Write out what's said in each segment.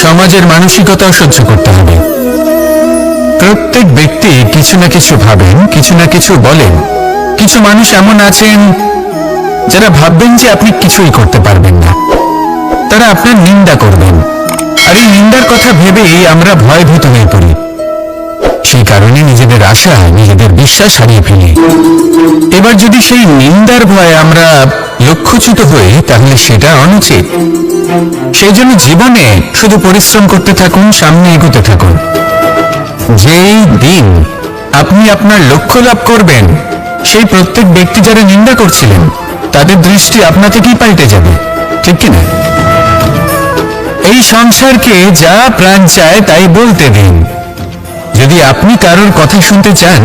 সমাজের মানসিকতাও সহ্য করতে হবে। প্রত্যেক ব্যক্তি কিছু না কিছু ভাবেন, কিছু না কিছু বলেন। কিছু মানুষ এমন আছেন যারা ভাববেন যে আপনি কিছুই করতে পারবেন না, তারা আপনার নিন্দা করবেন, আর এই নিন্দার কথা ভেবেই আমরা ভয়ভীত হয়ে পড়ি। সেই কারণে নিজেদের আশা, নিজেদের বিশ্বাস হারিয়ে ফেলি। এবার যদি সেই নিন্দার ভয়ে আমরা লক্ষ্যচ্যুত হই, তাহলে সেটা অনুচিত। সেই জন্য জীবনে শুধু পরিশ্রম করতে থাকুন, সামনে এগোতে থাকুন। যেই দিন আপনি আপনার লক্ষ্য লাভ করবেন, সেই প্রত্যেক ব্যক্তি যারা নিন্দা করছিলেন তাদের দৃষ্টি আপনা থেকেই পাল্টে যাবে, ঠিক কিনা? এই সংসারকে যা প্রাণ চায় তাই বলতে দিন। যদি আপনি কারোর কথা শুনতে চান,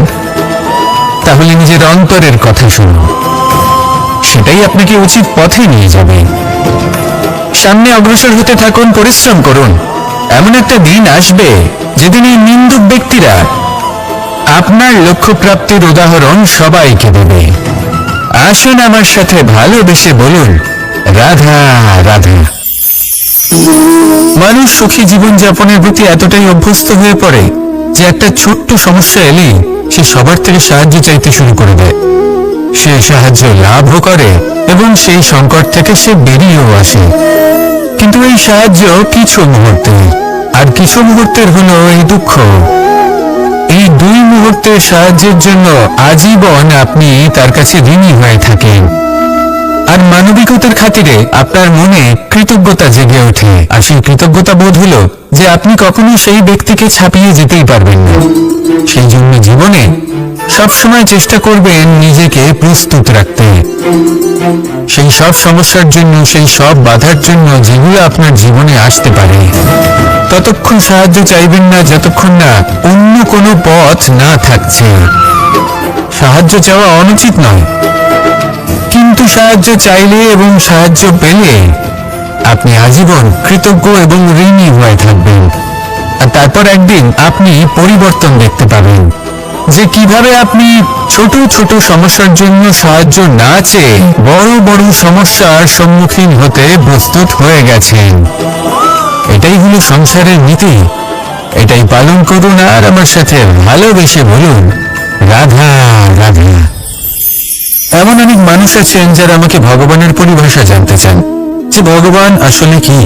তাহলে নিজের অন্তরের কথা শুনুন, সেটাই আপনাকে উচিত পথে নিয়ে যাবে। সামনে অগ্রসর হতে থাকুন, পরিশ্রম করুন। এমন একটা দিন আসবে যেদিন এই নিন্দুক ব্যক্তিরা আপনার লক্ষ্য প্রাপ্তির উদাহরণ সবাইকে দেবে। আসুন আমার সাথে ভালোবেসে বলুন, রাধা রাধা। মানুষ সুখী জীবনযাপনের প্রতি এতটাই অভ্যস্ত হয়ে পড়ে যে একটা ছোট্ট সমস্যা এলেই সে সবার থেকে সাহায্য চাইতে শুরু করে দেয়। সে সাহায্য লাভও করে এবং সেই সংকট থেকে সে বেরিয়েও আসে। কিন্তু এই সাহায্য কিছু মুহূর্তের, আর কিছু মুহূর্তের হলো এই দুঃখ। এই দুই মুহূর্তের সাহায্যের জন্য আজীবন আপনি তার কাছে ঋণী হয়ে থাকেন। আর মানবিকতার খাতিরে আপনার মনে কৃতজ্ঞতা জেগে ওঠে। আর সেই কৃতজ্ঞতা বোধ হলো যে আপনি কখনো সেই ব্যক্তিকে ছাপিয়ে যেতেই পারবেন না। সেই জন্য জীবনে সবসময় চেষ্টা করবেন নিজেকে প্রস্তুত রাখতে সেই সব সমস্যার জন্য, সেই সব বাধার জন্য যেগুলো আপনার জীবনে আসতে পারে। ততক্ষণ সাহায্য চাইবেন না যতক্ষণ না অন্য কোনো পথ না থাকছে। সাহায্য চাওয়া অনুচিত নয়, কিন্তু সাহায্য চাইলে এবং সাহায্য পেলে আপনি আজীবন কৃতজ্ঞ এবং ঋণী হয়ে থাকবেন। আর তারপর একদিন আপনি পরিবর্তন দেখতে পাবেন যে কিভাবে আপনি ছোট ছোট সমস্যার জন্য সাহায্য না চেয়ে বড় বড় সমস্যার সম্মুখীন হতে প্রস্তুত হয়ে গেছেন। এটাই হলো সংসারের নীতি। এটাই পালন করুন আর আমার সাথে ভালোবেসে বলুন, রাধা রাধা। এমন অনেক মানুষ আছেন যারা আমাকে ভগবানের পরিভাষা জানতে চান, যে ভগবান আসলে কি,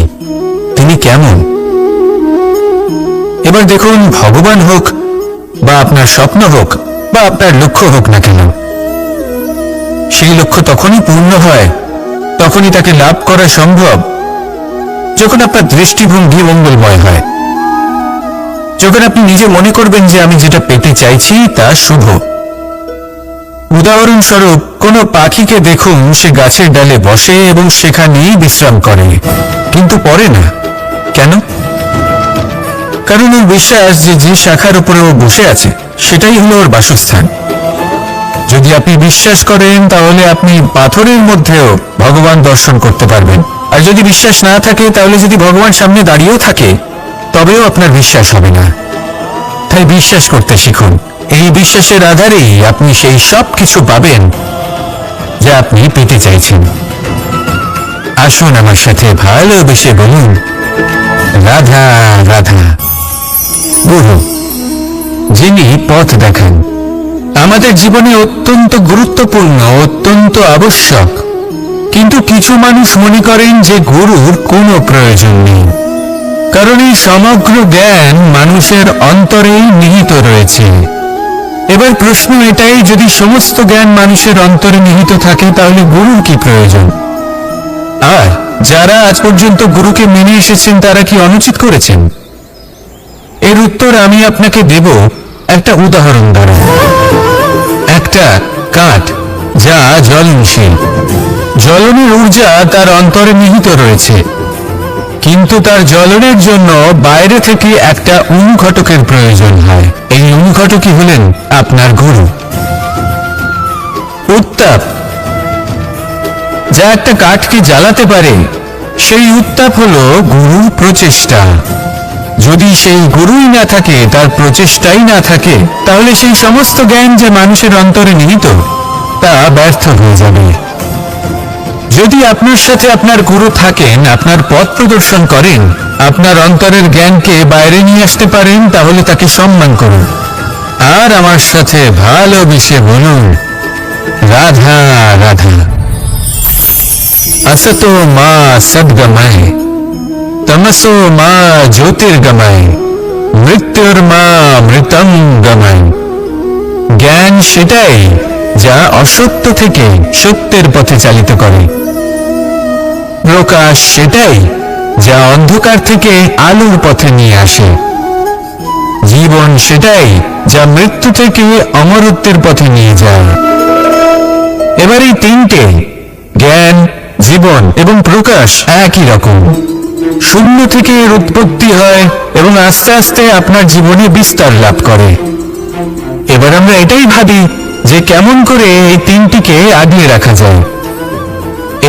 তিনি কেমন। এবার দেখুন, ভগবান হোক বা আপনার স্বপ্ন হোক বা আপনার লক্ষ্য হোক না কেন, সেই লক্ষ্য তখনই পূর্ণ হয়, তখনই তাকে লাভ করা সম্ভব যখন আপনার দৃষ্টিভঙ্গি মঙ্গলময় হয়। যখন আপনি নিজে মনে করবেন যে আমি যেটা পেতে চাইছি তা শুভ। উদাহরণস্বরূপ, কোনো পাখিকে দেখুন, সে গাছের ডালে বসে এবং সেখানেই বিশ্রাম করে, কিন্তু পড়ে না। কেন? কারণ ওর বিশ্বাস যে যে শাখার উপরে ও বসে আছে সেটাই হলো ওর বাসস্থান। যদি আপনি বিশ্বাস করেন তাহলে আপনি পাথরের মধ্যেও ভগবান দর্শন করতে পারবেন। আর যদি বিশ্বাস না থাকে, তাহলে যদি ভগবান সামনে দাঁড়িয়েও থাকে তবেও আপনার বিশ্বাস হবে না। তাই বিশ্বাস করতে শিখুন। এই বিশ্বাসের আধারেই আপনি সেই সব কিছু পাবেন যা আপনি পেতে চাইছেন। আসুন আমার সাথে ভালোবেসে বলুন, রাধা রাধা। গুরু, যিনি পথ দেখান, আমাদের জীবনে অত্যন্ত গুরুত্বপূর্ণ, অত্যন্ত আবশ্যক। কিন্তু কিছু মানুষ মনে করেন যে গুরুর কোনো প্রয়োজন নেই, কারণ এই সমগ্র জ্ঞান মানুষের অন্তরেই নিহিত রয়েছে। এবার প্রশ্ন এটাই, যদি সমস্ত জ্ঞান মানুষের অন্তরে নিহিত থাকে তাহলে গুরুর কি প্রয়োজন? আর যারা আজ পর্যন্ত গুরুকে মেনে এসেছেন তারা কি অনুচিত করেছেন? এর উত্তর আমি আপনাকে দেব একটা উদাহরণ দ্বারা। একটা কাঠ যা জ্বলনশীল, জ্বলনের ঊর্জা তার অন্তরে নিহিত রয়েছে, কিন্তু তার জ্বলনের জন্য বাইরে থেকে একটা অনুঘটকের প্রয়োজন হয়। এই অনুঘটকই হলেন আপনার গুরু। উত্তাপ যা একটা কাঠকে জ্বালাতে পারে, সেই উত্তাপ হলো গুরুর প্রচেষ্টা। যদি সেই গুরুই না থাকে, তার প্রচেষ্টাই না থাকে, তাহলে সেই সমস্ত জ্ঞান যে মানুষের অন্তরে নিহিত তা ব্যর্থ হয়ে যাবে। যদি আপনার সাথে আপনার গুরু থাকেন, আপনার পথ প্রদর্শন করেন, আপনার অন্তরের জ্ঞানকে বাইরে নিয়ে আসতে পারেন, তাহলে তাকে সম্মান করুন আর আমার সাথে ভালোবেসে বলুন, রাধা রাধা। असतो मा सद्गमय तमसो मा ज्योतिर्गमय মৃত্যুর্মা মৃতং গময়। জ্ঞান সেটাই যা অসত্য থেকে সত্যের পথে চালিত করে, প্রকাশ সেটাই যা অন্ধকার থেকে আলোর পথে নিয়ে আসে, জীবন সেটাই যা মৃত্যু থেকে অমরত্বের পথে নিয়ে যায়। এবার এই তিনটে, জ্ঞান, জীবন এবং প্রকাশ, একই রকম। শূন্য থেকে এর উৎপত্তি হয় এবং আস্তে আস্তে আপনার জীবনে বিস্তার লাভ করে। এবার আমরা এটাই ভাবি যে কেমন করে এই তিনটিকে আগলে রাখা যায়।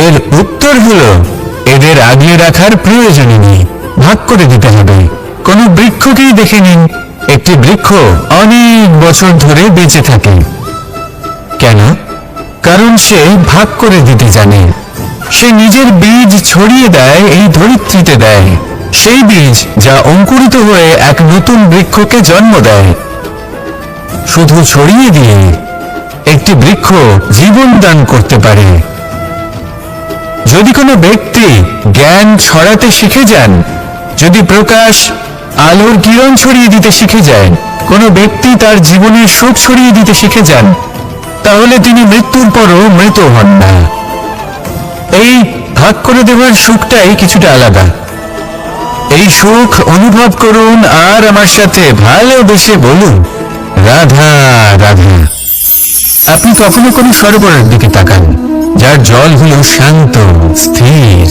এর উত্তর হলো, এদের আগলে রাখার প্রয়োজনই নেই, ভাগ করে দিতে হবে। কোন বৃক্ষকেই দেখে নিন, একটি বৃক্ষ অনেক বছর ধরে বেঁচে থাকে। কেন? কারণ সে ভাগ করে দিতে জানে। সে নিজের বীজ ছড়িয়ে দেয়, এই ধরিত্রীতে দেয়, সেই বীজ যা অঙ্কুরিত হয়ে এক নতুন বৃক্ষকে জন্ম দেয়। শুধু ছড়িয়ে দিয়ে একটি বৃক্ষ জীবন দান করতে পারে। যদি কোনো ব্যক্তি জ্ঞান ছড়াতে শিখে যান, যদি প্রকাশ, আলোর কিরণ ছড়িয়ে দিতে শিখে যায়, কোনো ব্যক্তি তার জীবনের সুখ ছড়িয়ে দিতে শিখে যান, তাহলে তিনি মৃত্যুর পরও মৃত হন না। এই ভাগ করে দেওয়ার সুখটাই কিছুটা আলাদা। এই সুখ অনুভব করুন আর আমার সাথে ভালোবেসে বলুন, রাধা রাধা। আপনি কখনো কোনো সরোবরের দিকে তাকান, যার জল হলো শান্ত, স্থির।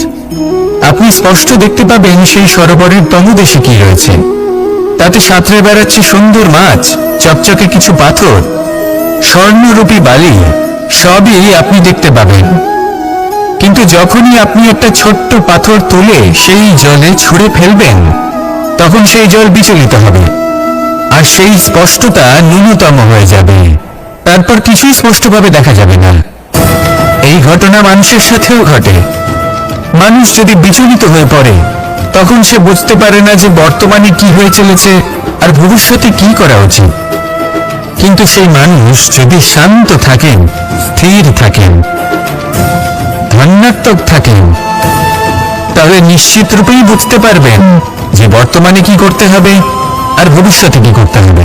আপনি স্পষ্ট দেখতে পাবেন সেই সরোবরের তলদেশে কি রয়েছে। তাতে সাঁতরে বেড়াচ্ছে সুন্দর মাছ, চকচকে কিছু পাথর, স্বর্ণরূপী বালি, সবই আপনি দেখতে পাবেন। কিন্তু যখনই আপনি একটা ছোট্ট পাথর তুলে সেই জলে ছুঁড়ে ফেলবেন, তখন সেই জল বিচলিত হবে আর সেই স্পষ্টতা ন্যূনতম হয়ে যাবে। তারপর কিছুই স্পষ্টভাবে দেখা যাবে না। এই ঘটনা মানুষের সাথেও ঘটে। মানুষ যদি বিচলিত হয়ে পড়ে, তখন সে বুঝতে পারে না যে বর্তমানে কি হয়ে চলেছে আর ভবিষ্যতে কি করা উচিত। কিন্তু সেই মানুষ যদি শান্ত থাকেন, স্থির থাকেন, ধন্যাত্মক থাকেন, তাহলে নিশ্চিত রূপেই বুঝতে পারবেন যে বর্তমানে কি করতে হবে আর ভবিষ্যতে কি করতে হবে।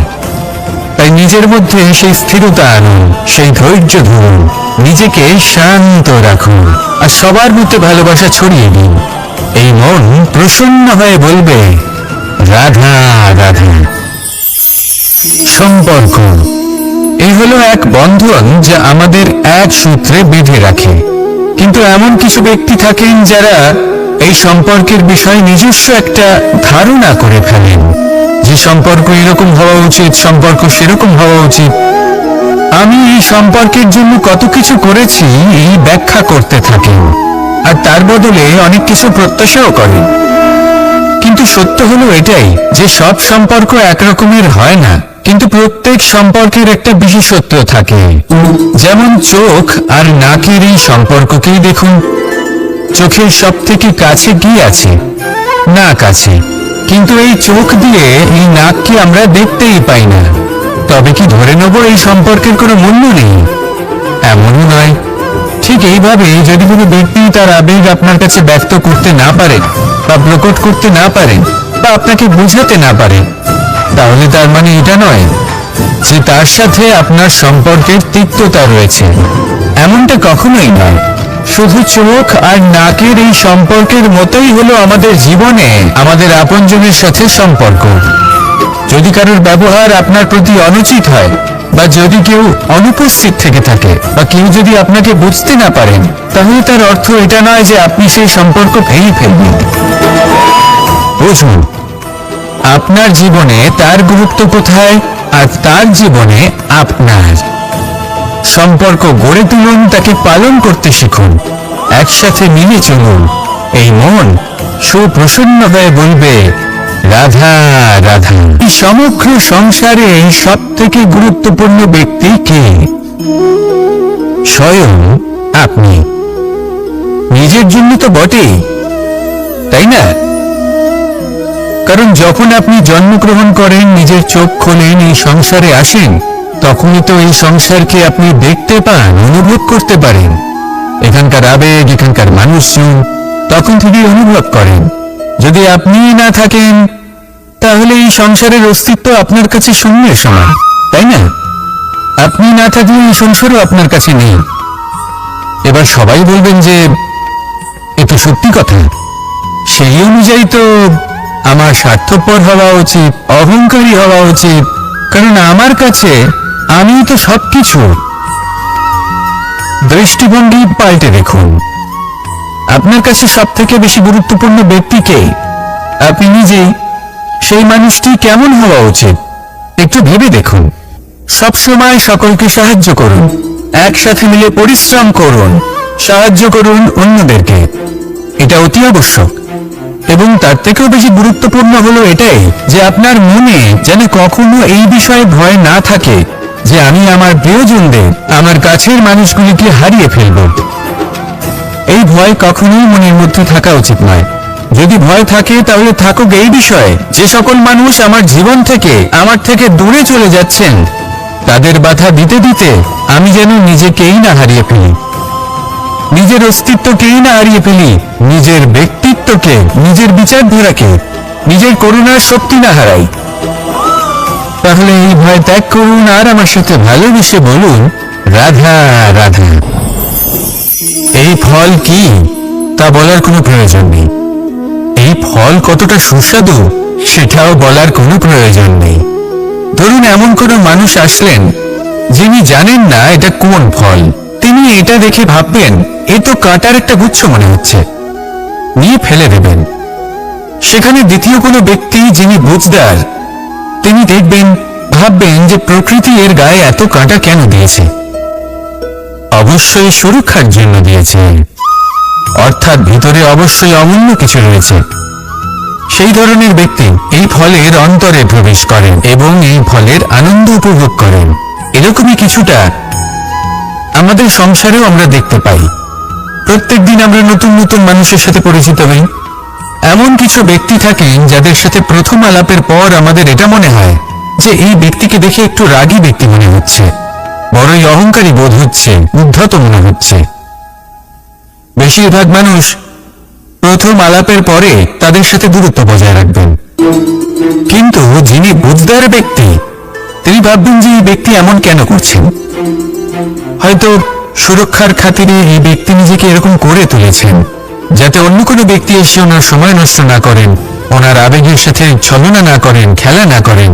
তাই নিজের মধ্যে সেই স্থিরতা আনুন, সেই ধৈর্য ধরুন, নিজেকে শান্ত রাখুন আর সবার মধ্যে ভালোবাসা ছড়িয়ে দিন। এই মন প্রসন্ন হয়ে বলবে, রাধা রাধা। সম্পর্ক, এই হলো এক বন্ধন যা আমাদের এক সূত্রে বেঁধে রাখে। কিন্তু এমন কিছু ব্যক্তি থাকেন যারা এই সম্পর্কের বিষয়ে নিজস্ব একটা ধারণা করে ফেলেন, যে সম্পর্ক এরকম হওয়া উচিত, সম্পর্ক সেরকম হওয়া উচিত। আমি এই সম্পর্কের জন্য কত কিছু করেছি এই ব্যাখ্যা করতে থাকেন আর তার বদলে অনেক কিছু প্রত্যাশাও করেন। কিন্তু সত্য হলো এটাই যে সব সম্পর্ক একরকমের হয় না, কিন্তু প্রত্যেক সম্পর্কের একটা বিশেষত্ব থাকে। যেমন চোখ আর নাকের এই সম্পর্ককেই দেখুন। চোখের সব থেকে কাছে কি আছে? নাক আছে। কিন্তু এই চোখ দিয়ে এই নাককে আমরা দেখতেই পাই না। তবে কি ধরে নেব এই সম্পর্কের কোনো মূল্য নেই? এমনও নয়। ঠিক এইভাবে যদি কোনো ব্যক্তি তার আবেগ আপনার কাছে ব্যক্ত করতে না পারে বা প্রকট করতে না পারে বা আপনাকে বোঝাতে না পারে, তাহলে তার মানে এটা নয় যে তার সাথে আপনার সম্পর্কের তিক্ততা রয়েছে। এমনটা কখনোই নয়। শুধু চোখ আর নাকের এই সম্পর্কের মতোই হলো আমাদের জীবনে আমাদের আপনজনের সাথে সম্পর্ক। যদি কারোর ব্যবহার আপনার প্রতি অনুচিত হয় বা যদি কেউ অনুপস্থিত থেকে থাকে বা কেউ যদি আপনাকে বুঝতে না পারেন, তাহলে তার অর্থ এটা নয় যে আপনি সেই সম্পর্ক ভেঙে ফেলবেন। বুঝুন, আপনার জীবনে তার গুরুত্ব কোথায় আর তার জীবনে আপনার। সম্পর্ক গড়ে তুলুন, তাকে পালন করতে শিখুন, একসাথে মিলে চলুন। এই মন সুপ্রসন্ন হয়ে বলবে, রাধা রাধা। এই সমগ্র সংসারে সব থেকে গুরুত্বপূর্ণ ব্যক্তি কে? স্বয়ং আপনি। নিজের জন্য তো বটেই, তাই না? কারণ যখন আপনি জন্মগ্রহণ করেন, নিজের চোখ খোলেন, এই সংসারে আসেন, তখনই তো এই সংসারকে আপনি দেখতে পান, অনুভব করতে পারেন। এখানকার আবেগ, এখানকার মানুষজন তখন থেকেই অনুভব করেন। যদি আপনি না থাকেন, তাহলে এই সংসারের অস্তিত্ব আপনার কাছে শূন্যের সমান, তাই না? আপনি না থাকলে এই সংসারও আপনার কাছে নেই। এবার সবাই বলবেন যে এ তো সত্যি কথা, সেই অনুযায়ী তো আমার স্বার্থপর হওয়া উচিত, অহংকারী হওয়া উচিত, কারণ আমার কাছে আমি তো সবকিছু। দৃষ্টিভঙ্গি পাল্টে দেখুন। আপনার কাছে সব থেকে বেশি গুরুত্বপূর্ণ ব্যক্তিকে আপনি নিজেই, সেই মানুষটি কেমন হওয়া উচিত একটু ভেবে দেখুন। সবসময় সকলকে সাহায্য করুন, একসাথে মিলে পরিশ্রম করুন, সাহায্য করুন অন্যদেরকে, এটা অতি আবশ্যক। এবং তার থেকেও বেশি গুরুত্বপূর্ণ হলো এটাই যে আপনার মনে যেন কখনো এই বিষয়ে ভয় না থাকে যে আমি আমার প্রিয়জনদের, আমার কাছের মানুষগুলিকে হারিয়ে ফেলব। এই ভয় কখনোই মনের মধ্যে থাকা উচিত নয়। যদি ভয় থাকে তাহলে থাকুক এই বিষয়ে যে সকল মানুষ আমার জীবন থেকে, আমার থেকে দূরে চলে যাচ্ছেন, তাদের বাধা দিতে দিতে আমি যেন নিজেকেই না হারিয়ে ফেলি, নিজের অস্তিত্বকেই না হারিয়ে ফেলি, নিজের ব্যক্তিত্বকে, নিজের বিচারধারাকে, নিজের করুণার শক্তি না হারাই। তাহলে এই ভয় ত্যাগ করুন আর আমার সাথে ভালোবেসে বলুন, রাধা রাধা। এই ফল কি তা বলার কোনো প্রয়োজন নেই, এই ফল কতটা সুস্বাদু সেটাও বলার কোনো প্রয়োজন নেই। ধরুন এমন কোনো মানুষ আসলেন যিনি জানেন না এটা কোন ফল, তিনি এটা দেখে ভাববেন এ তো কাঁটার একটা গুচ্ছ মনে হচ্ছে, নিয়ে ফেলে দেবেন। সেখানে দ্বিতীয় কোনো ব্যক্তি যিনি বুঝদার, তিনি দেখবেন, ভাববেন যে প্রকৃতি এর গায়ে এত কাঁটা কেন দিয়েছে, অবশ্যই সুরক্ষার জন্য দিয়েছে, অর্থাৎ ভিতরে অবশ্যই অমূল্য কিছু রয়েছে। সেই ধরনের ব্যক্তি এই ফলের অন্তরে প্রবেশ করেন এবং এই ফলের আনন্দ উপভোগ করেন। এরকমই কিছুটা আমাদের সংসারেও আমরা দেখতে পাই। প্রত্যেকদিন আমরা নতুন নতুন মানুষের সাথে পরিচিত হই। এমন কিছু ব্যক্তি থাকেন যাদের সাথে প্রথম আলাপের পর আমাদের এটা মনে হয় যে এই ব্যক্তিকে দেখে একটু রাগী ব্যক্তি মনে হচ্ছে, বড়ই অহংকারী বোধ হচ্ছে, উদ্ধত মনে হচ্ছে। বেশিরভাগ মানুষ প্রথম আলাপের পরে তাদের সাথে দূরত্ব বজায় রাখবেন, কিন্তু যিনি বুঝদার ব্যক্তি তিনি ভাববেন যে এই ব্যক্তি এমন কেন করছেন। হয়তো সুরক্ষার খাতিরে এই ব্যক্তি নিজেকে এরকম করে তুলেছেন যাতে অন্য কোনো ব্যক্তি এসে ওনার সময় নষ্ট না করেন, ওনার আবেগের সাথে ছলনা না করেন, খেলা না করেন।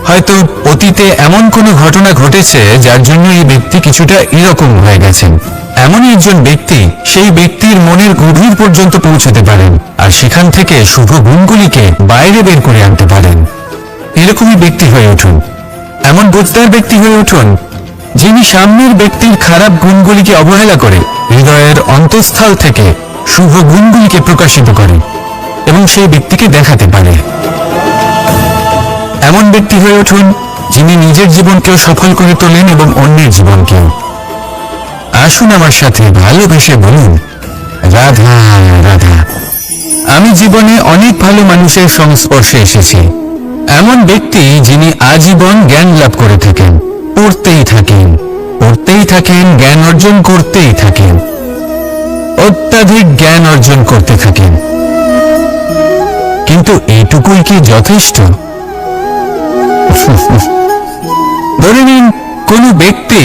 হয়তো অতীতে এমন কোনো ঘটনা ঘটেছে যার জন্য এই ব্যক্তি কিছুটা এরকম হয়ে গেছেন। এমনই একজন ব্যক্তি সেই ব্যক্তির মনের গভীর পর্যন্ত পৌঁছতে পারেন আর সেখান থেকে শুভ গুণগুলিকে বাইরে বের করে আনতে পারেন। এরকমই ব্যক্তি হয়ে উঠুন, এমন বুঝদার ব্যক্তি হয়ে উঠুন যিনি সামনের ব্যক্তির খারাপ গুণগুলিকে অবহেলা করে হৃদয়ের অন্তঃস্থল থেকে শুভ গুণগুলিকে প্রকাশিত করে এবং সেই ব্যক্তিকে দেখাতে পারে। এমন ব্যক্তি হয়ে উঠুন যিনি নিজের জীবনকেও সফল করে তোলেন এবং অন্যের জীবনকেও। আসুন আমার সাথে ভালোবেসে বলুন, রাধা রাধা। আমি জীবনে অনেক ভালো মানুষের সংস্পর্শে এসেছি। এমন ব্যক্তি যিনি আজীবন জ্ঞান লাভ করে থাকেন, পড়তেই থাকেন, পড়তেই থাকেন, জ্ঞান অর্জন করতেই থাকেন, অত্যাধিক জ্ঞান অর্জন করতে থাকেন। কিন্তু এইটুকুই কি যথেষ্ট? ধরে নিন কোনো ব্যক্তি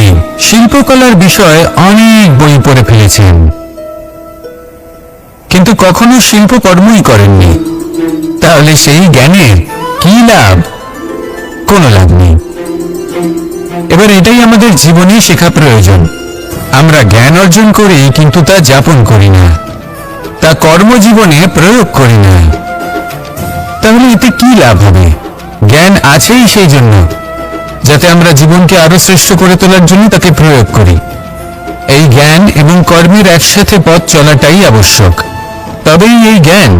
শিল্পকলার বিষয়ে অনেক বই পড়ে ফেলেছেন, কিন্তু কখনো শিল্পকর্মই করেননি। তাহলে সেই জ্ঞানের কি লাভ? কোনো লাভ নেই। এবার এটাই আমাদের জীবনে শেখা প্রয়োজন। আমরা জ্ঞান অর্জন করি কিন্তু তা যাপন করি না, তা কর্মজীবনে প্রয়োগ করি না। তাহলে এতে কি লাভ হবে? জ্ঞান আছেই সেই জন্য যাতে আমরা জীবনকে আরো শ্রেষ্ঠ করে তোলার জন্য তাকে প্রয়োগ করি। এই জ্ঞান এবং কর্মের একসাথে পথ চলাটাই আবশ্যক। তবেই এই জ্ঞান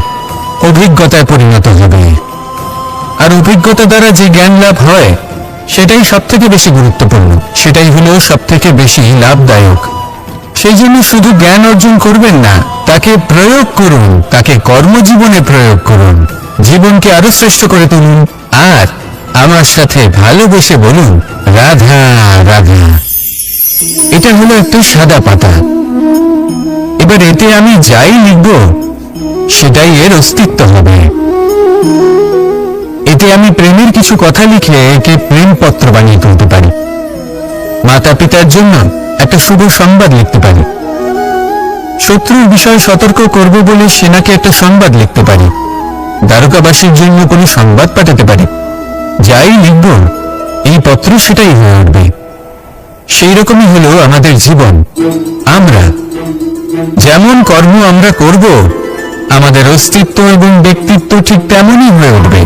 অভিজ্ঞতায় পরিণত হবে। আর অভিজ্ঞতা দ্বারা যে জ্ঞান লাভ হয় সেটাই সব থেকে বেশি গুরুত্বপূর্ণ, সেটাই হলো সব থেকে বেশি লাভদায়ক। সেই জন্য শুধু জ্ঞান অর্জন করবেন না, তাকে প্রয়োগ করুন, তাকে কর্মজীবনে প্রয়োগ করুন। জীবনকে আরো শ্রেষ্ঠ করে তুলুন আর আমার সাথে ভালোবেসে বলুন রাধা রাধা। এটা হলো একটা সাদা পাতা। এবার এতে আমি যাই লিখব সেটাই এর অস্তিত্ব হবে। এতে আমি প্রেমের কিছু কথা লিখে একে প্রেমপত্র বানিয়ে তুলতে পারি। মাতা পিতার জন্য একটা শুভ সংবাদ লিখতে পারি। শত্রুর বিষয়ে সতর্ক করব বলে সেনাকে একটা সংবাদ লিখতে পারি। দ্বারকাবাসীর জন্য কোনো সংবাদ পাঠাতে পারি। যাই লিখব এই পত্র সেটাই হয়ে উঠবে। সেই রকমই হলো আমাদের জীবন। আমরা যেমন কর্ম আমরা করব আমাদের অস্তিত্ব এবং ব্যক্তিত্ব ঠিক তেমনই হয়ে উঠবে।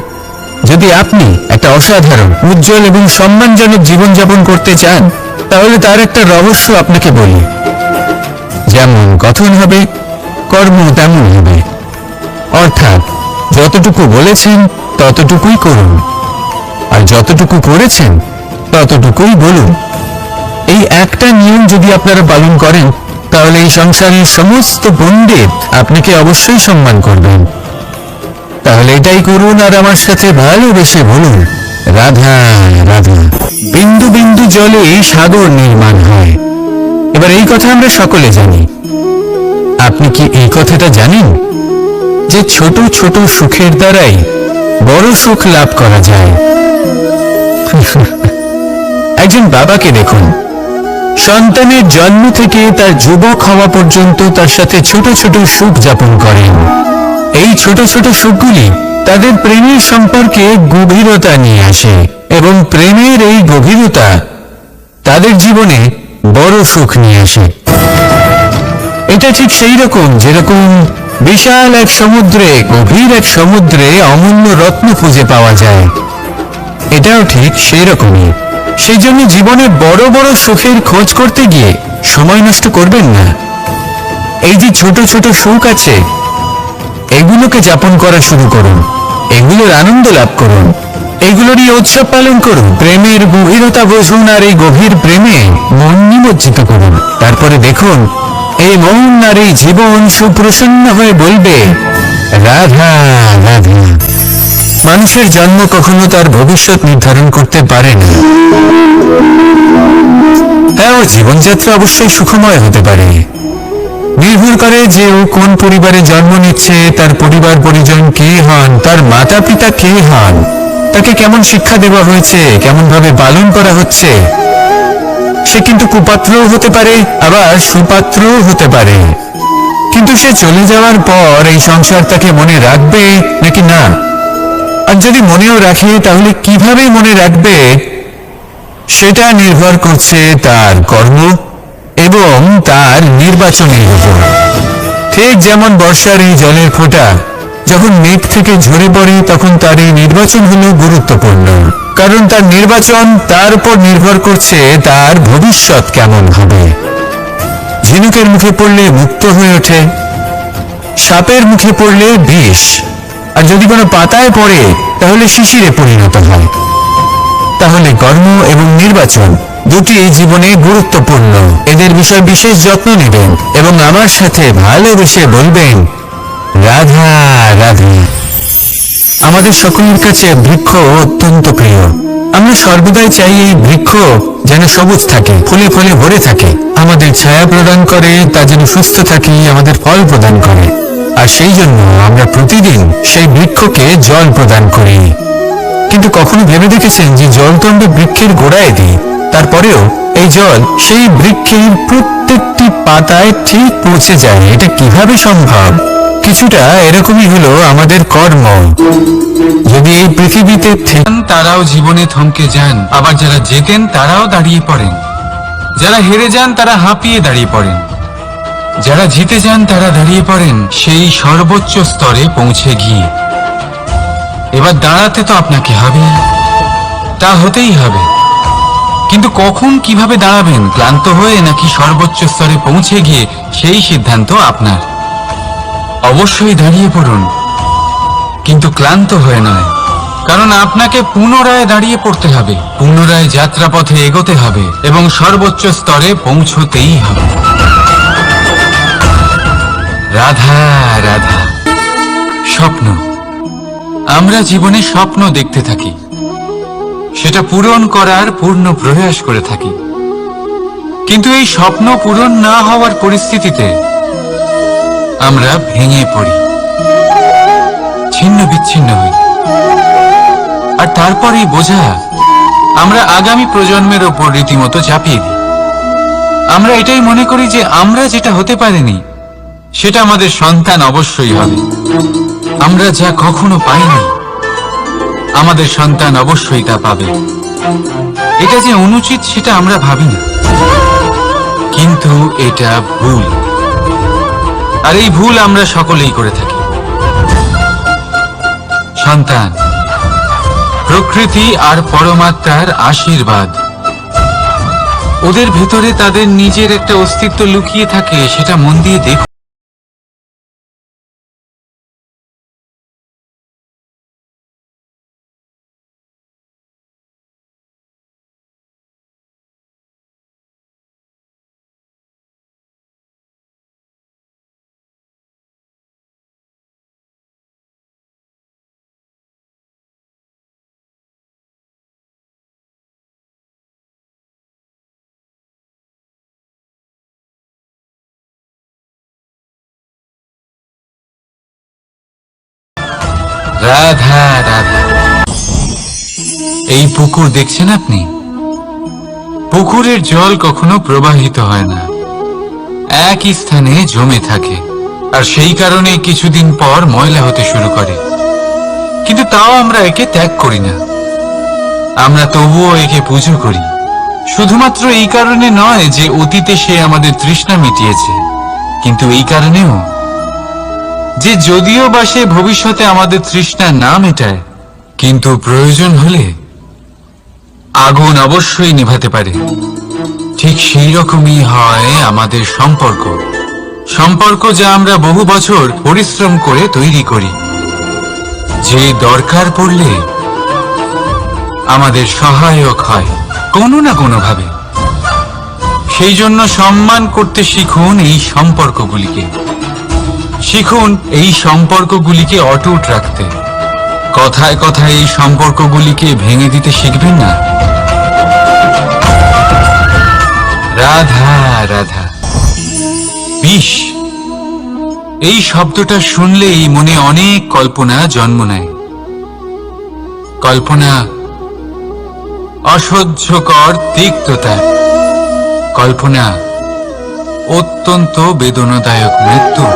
যদি আপনি একটা অসাধারণ উজ্জ্বল এবং সম্মানজনক জীবনযাপন করতে চান তাহলে তার একটা রহস্য আপনাকে বলি। যেমন কথন হবে কর্ম তেমন হবে। অর্থাৎ যতটুকু বলেছেন ততটুকুই করুন, আর যতটুকু করেছেন ততটুকুই বলুন। এই একটা নিয়ম যদি আপনারা পালন করেন তাহলে এই সংসারের সমস্ত পণ্ডিত আপনাকে অবশ্যই সম্মান করবেন। তাহলে এটাই করুন আর আমার সাথে ভালোবেসে বলুন রাধা রাধা। বিন্দু বিন্দু জলে এই সাগর নির্মাণ হয়। এবার এই কথা আমরা সকলে জানি। আপনি কি এই কথাটা জানেন যে ছোট ছোট সুখের দ্বারাই বড় সুখ লাভ করা যায়? একজন বাবাকে দেখুন, সন্তানের জন্ম থেকে তার যুবক হওয়া পর্যন্ত তার সাথে ছোট ছোট সুখ যাপন করেন। এই ছোট ছোট সুখগুলি তাদের প্রেমের সম্পর্কে গভীরতা নিয়ে আসে এবং প্রেমের এই গভীরতা তাদের জীবনে বড় সুখ নিয়ে আসে। এটা ঠিক সেই রকম যেরকম বিশাল এক সমুদ্রে, গভীর এক সমুদ্রে অমূল্য রত্ন খুঁজে পাওয়া যায়। এটাও ঠিক সেই রকমই। সেই জন্য জীবনে বড় বড় সুখের খোঁজ করতে গিয়ে সময় নষ্ট করবেন না। এই যে ছোট ছোট সুখ আছে এগুলোকে যাপন করা শুরু করুন, এগুলোর আনন্দ লাভ করুন, এগুলোরই উৎসব পালন করুন। প্রেমের গভীরতা বুঝুন আর এই গভীর প্রেমে মন নিমজ্জিত করুন। তারপরে দেখুন এই মন আর এই জীবন সুপ্রসন্ন হয়ে বলবে রাধা রাধা। মানুষের জন্ম কখনো তার ভবিষ্যৎ নির্ধারণ করতে পারে না। হ্যাঁ, ওর জীবনযাত্রা অবশ্যই সুখময় হতে পারে। নির্ভর করে যে ও কোন পরিবারে জন্ম নিচ্ছে, তার পরিবার পরিজন কে হন, তার মাতা পিতা কে হন, তাকে কেমন শিক্ষা দেওয়া হয়েছে, কেমন ভাবে পালন করা হচ্ছে। সে কিন্তু কুপাত্রও হতে পারে আবার সুপাত্রও হতে পারে। কিন্তু সে চলে যাওয়ার পর এই সংসার তাকে মনে রাখবে নাকি না, আর যদি মনেও রাখে তাহলে কিভাবে মনে রাখবে সেটা নির্ভর করছে তার কর্ম এবং তার নির্বাচনের উপর। ঠিক যেমন বর্ষার এই জলের ফোঁটা যখন মেঘ থেকে ঝরে পড়ে তখন তার এই নির্বাচন হলো গুরুত্বপূর্ণ, কারণ তার নির্বাচন তার উপর নির্ভর করছে তার ভবিষ্যৎ কেমন হবে। ঝিনুকের মুখে পড়লে মুক্ত হয়ে ওঠে, সাপের মুখে পড়লে বিষ, আর যদি কোনো পাতায় পড়ে তাহলে শিশিরে পরিণত হয়। তাহলে কর্ম এবং নির্বাচন দুটি জীবনে গুরুত্বপূর্ণ। এদের বিষয়ে বিশেষ যত্ন নেবেন এবং আমার সাথে ভালোবেসে বলবেন রাধা রাধা। আমাদের সকলের কাছে বৃক্ষ অত্যন্ত প্রিয়। আমরা সর্বদাই চাই এই বৃক্ষ যেন সবুজ থাকে, ফুলে ফলে ভরে থাকে, আমাদের ছায়া প্রদান করে, তা যেন সুস্থ থাকে, আমাদের ফল প্রদান করে। আর সেই জন্য আমরা প্রতিদিন সেই বৃক্ষকে জল প্রদান করি। কিন্তু কখনো ভেবে দেখেছেন যে জল তো আমরা বৃক্ষের গোড়ায় দিই, তারপরেও এই জল সেই বৃক্ষের প্রত্যেকটি পাতায় ঠিক পৌঁছে যায়? এটা কিভাবে সম্ভব? কিছুটা এরকমই হলো আমাদের কর্ম। যদি এই পৃথিবীতে তারাও জীবনে থমকে যান, আবার যারা জেতেন তারাও দাঁড়িয়ে পড়েন, যারা হেরে যান তারা হাঁপিয়ে দাঁড়িয়ে পড়েন, যারা জিতে যান তারা দাঁড়িয়ে পড়েন সেই সর্বোচ্চ স্তরে পৌঁছে গিয়ে। এবার দাঁড়াতে তো আপনাকে হবে, তা হতেই হবে। কিন্তু কখন কিভাবে দাঁড়াবেন, ক্লান্ত হয়ে নাকি সর্বোচ্চ স্তরে পৌঁছে গিয়ে, সেই সিদ্ধান্ত আপনার। অবশ্যই দাঁড়িয়ে পড়ুন, কিন্তু ক্লান্ত হয়ে নয়, কারণ আপনাকে পুনরায় দাঁড়িয়ে পড়তে হবে, পুনরায় যাত্রাপথে এগোতে হবে এবং সর্বোচ্চ স্তরে পৌঁছতেই হবে। রাধা রাধা। স্বপ্ন আমরা জীবনে স্বপ্ন দেখতে থাকি, সেটা পূরণ করার পূর্ণ প্রয়াস করে থাকি, কিন্তু এই স্বপ্ন পূরণ না হওয়ার পরিস্থিতিতে আমরা ভেঙে পড়ি, ছিন্ন বিচ্ছিন্ন হই। আর তারপরেই বোঝা আমরা আগামী প্রজন্মের ওপর রীতিমতো চাপিয়ে দিই। আমরা এটাই মনে করি যে আমরা যেটা হতে পারিনি সেটা আমাদের সন্তান অবশ্যই হবে। আমরা যা কখনো পাইনি আমাদের সন্তান অবশ্যই তা পাবে। এটা যে অনুচিত সেটা আমরা ভাবি না, কিন্তু এটা ভুল। আর এই ভুল আমরা সকলেই করে থাকি। সন্তান প্রকৃতি আর পরমাত্মার আশীর্বাদ। ওদের ভেতরে তাদের নিজের একটা অস্তিত্ব লুকিয়ে থাকে, সেটা মন দিয়ে দেখো। রাধা রাধা। এই পুকুর দেখছেন আপনি? পুকুরের জল কখনো প্রবাহিত হয় না, একই স্থানে জমে থাকে। আর সেই কারণে কিছুদিন পর ময়লা হতে শুরু করে। কিন্তু তাও আমরা একে ত্যাগ করি না, আমরা তবুও একে পুজো করি। শুধুমাত্র এই কারণে নয় যে অতীতে সে আমাদের তৃষ্ণা মিটিয়েছে, কিন্তু এই কারণেও যে যদিও বা সে ভবিষ্যতে আমাদের তৃষ্ণা না মেটায়, কিন্তু প্রয়োজন হলে আগুন অবশ্যই নেভাতে পারে। ঠিক সেই রকমই হয় আমাদের সম্পর্ক, সম্পর্ক যা আমরা বহু বছর পরিশ্রম করে তৈরি করি, যে দরকার পড়লে আমাদের সহায়ক হয় কোনো না কোনোভাবে। সেই জন্য সম্মান করতে শিখুন এই সম্পর্কগুলিকে, শিখুন এই সম্পর্কগুলিকে অটুট রাখতে। কথায় কথায় এই সম্পর্কগুলিকে ভেঙে দিতে শিখবেন না। রাধা রাধা। বিষ, এই শব্দটা শুনলেই মনে অনেক কল্পনা জন্ম নেয়। কল্পনা অসহ্যকর তিক্ততা, কল্পনা অত্যন্ত বেদনাদায়ক মৃত্যু।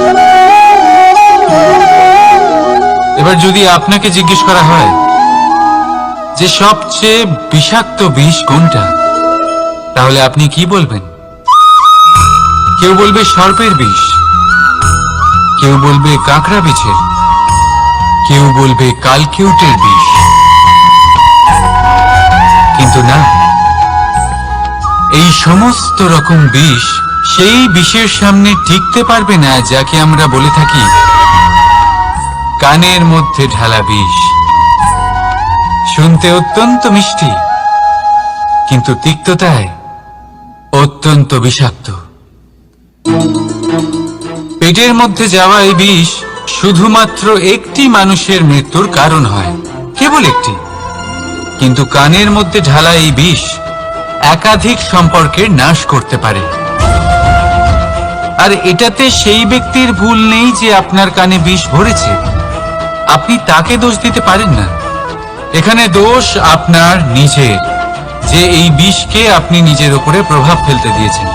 এবার যদি আপনাকে জিজ্ঞেস করা হয় যে সবচেয়ে বিষাক্ত বিষ কোনটা, তাহলে আপনি কি বলবেন? কেউ বলবে সর্পের বিষ, কেউ বলবে কাঁকড়া বিছের, কেউ বলবে কালকিউটের বিষ। কিন্তু না, এই সমস্ত রকম বিষ সেই বিষের সামনে টিকতে পারবে না যাকে আমরা বলে থাকি কানের মধ্যে ঢালা বিষ। শুনতে অত্যন্ত মিষ্টি, কিন্তু তিক্ততায় অত্যন্ত বিষাক্ত। পেটের মধ্যে যাওয়া এই বিষ শুধুমাত্র একটি মানুষের মৃত্যুর কারণ হয়, কেবল একটি। কিন্তু কানের মধ্যে ঢালা এই বিষ একাধিক সম্পর্কের নাশ করতে পারে। আর এটাতে সেই ব্যক্তির ভুল নেই যে আপনার কানে বিষ ভরেছে, আপনি তাকে দোষ দিতে পারেন না। এখানে দোষ আপনার নিজের, যে এই বিষকে আপনি নিজের উপরে প্রভাব ফেলতে দিয়েছেন,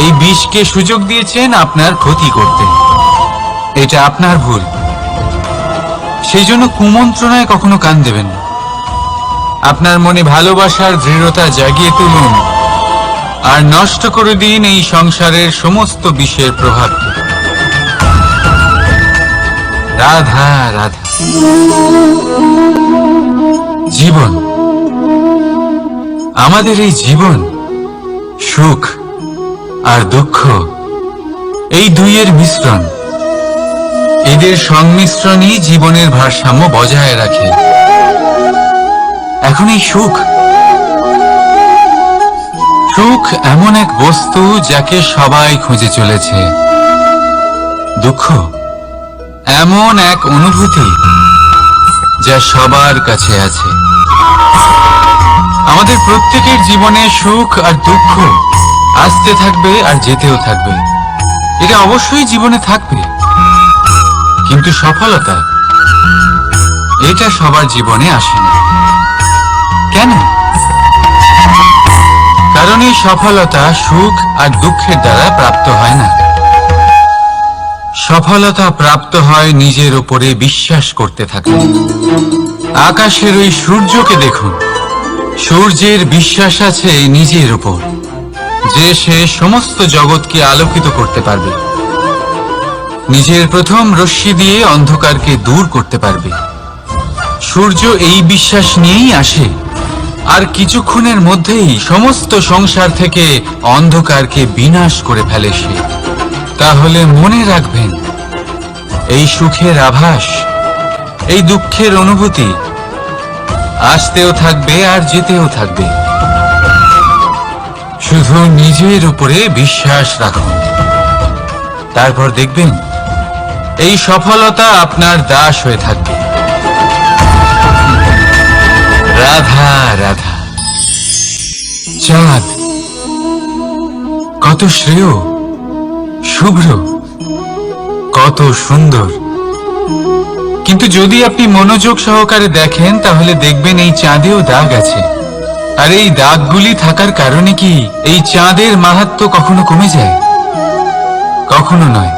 এই বিষকে সুযোগ দিয়েছেন আপনার ক্ষতি করতে। এটা আপনার ভুল। সেই জন্য কুমন্ত্রণায় কখনো কান দেবেন না। আপনার মনে ভালোবাসার দৃঢ়তা জাগিয়ে তুলুন আর নষ্ট করে দিন এই সংসারের সমস্ত বিষের প্রভাবকে। রাধা রাধা। জীবন, আমাদের এই জীবন সুখ আর দুঃখ, এই দুইয়ের মিশ্রণ। এদের সংমিশ্রণই জীবনের ভারসাম্য বজায় রাখে। এখন এই সুখ, সুখ এমন এক বস্তু যাকে সবাই খুঁজে চলেছে। দুঃখ, এমন এক অনুভূতি যা সবার কাছে আছে। আমাদের প্রত্যেকের জীবনে সুখ আর দুঃখ আসতে থাকবে আর যেতেও থাকবে, এটা অবশ্যই জীবনে থাকবে। কিন্তু সফলতা, এটা সবার জীবনে আসে না। কেন? কারণ এই সফলতা সুখ আর দুঃখের দ্বারা প্রাপ্ত হয় না। সফলতা প্রাপ্ত হয় নিজের উপরে বিশ্বাস করতে থাকলে। আকাশের ওই সূর্যকে দেখুন, সূর্যের বিশ্বাস আছে নিজের উপর যে সে সমস্ত জগৎকে আলোকিত করতে পারবে, নিজের প্রথম রশ্মি দিয়ে অন্ধকারকে দূর করতে পারবে। সূর্য এই বিশ্বাস নিয়েই আসে, আর কিছুক্ষণের মধ্যেই সমস্ত সংসার থেকে অন্ধকারকে বিনাশ করে ফেলে সে। তাহলে মনে রাখবেন, এই সুখের আভাস, এই দুঃখের অনুভূতি আসতেও থাকবে আর যেতেও থাকবে। শুধু নিজের উপরে বিশ্বাস রাখুন, তারপর দেখবেন এই সফলতা আপনার দাস হয়ে থাকবে। রাধা রাধা। চাঁদ কত শ্রেয়, শুভ্র, কত সুন্দর। কিন্তু যদি আপনি মনোযোগ সহকারে দেখেন তাহলে দেখবেন এই চাঁদেও দাগ আছে। আর এই দাগগুলি থাকার কারণে কি এই চাঁদের মাহাত্ম্য কখনো কমে যায়? কখনো নয়।